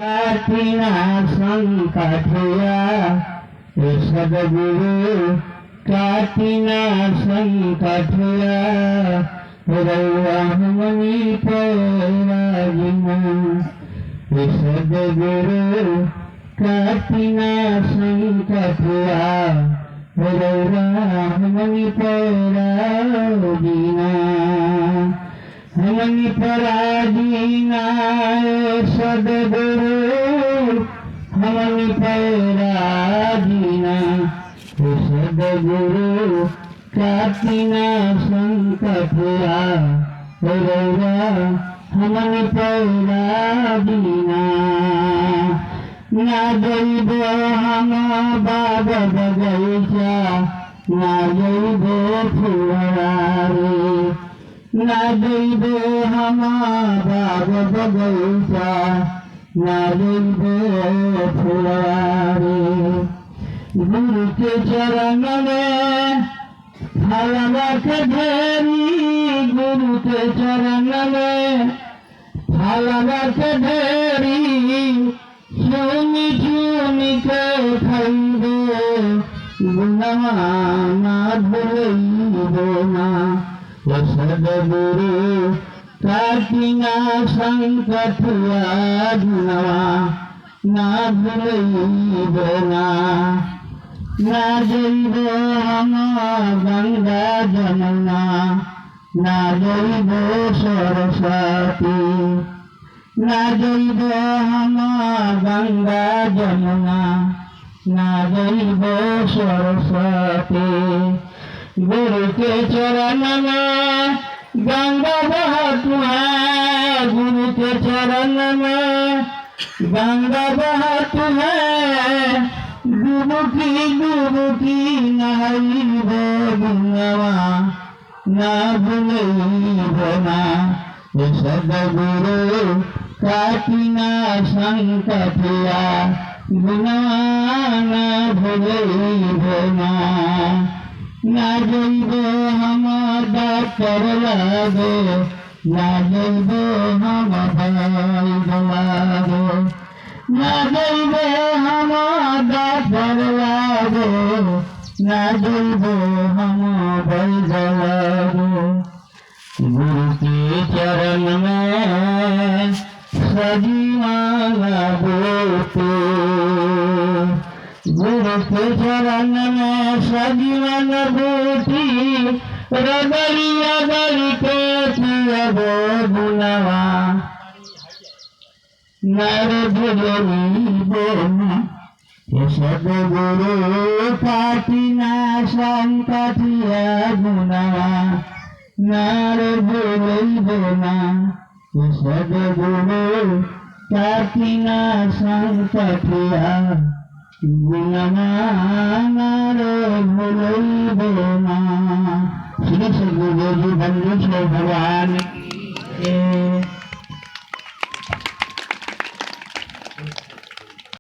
काटिना संकटया सदगुरु काटिना संकटया रौमणि पैरागिना सदगुरु काटिना संकटया रौमणि पैरागिना हमनि पराधीना सदगुरु हमनि पराधीना सदगुरु काटिना संकटया रौरा हमनि पराधीना ना जइब हम बाबा बगैचा ना जइब फुलवारी ना जइब हम बाबा बगैचा ना जइब फुलवारी गुरु के चरण में फलवा के ढेरी गुरु के चरण में फलवा के ढेरी चुनी चुनी के खइबे गुणवा ना भूलइबो ना सदगुरु काटिना संकटया गुणवा ना भूलइबो ना जइब हम गंगा जमुना ना जइब सरस्वती ना जइब हम गंगा जमुना ना जइब सरस्वती गुरु के चरण में गंगा बहत है गुरु के चरण में गंगा बहत है डुबकी नहइबो गुंगवा ना भूलइबो ना सदगुरु काटिना संकटया गुणवा ना भूलइबो ना जइब हम डॉक्टर लागो ना जइब हम भाई लागो ना जइब हम डॉक्टर लागो ना जइब हम भाई लागो गुरु के चरण में सजीवा लागो गुरु के चरण में सजीवन बूटी रगलिया गली के पियबो गुणवा नर भुलइबो सदगुरु काटिना संकटया गुणवा नर भुलइबो ना सदगुरु काटिना संकटया गुणवा नार भूलइबो ना। श्री सद्गुरु जी भगवान की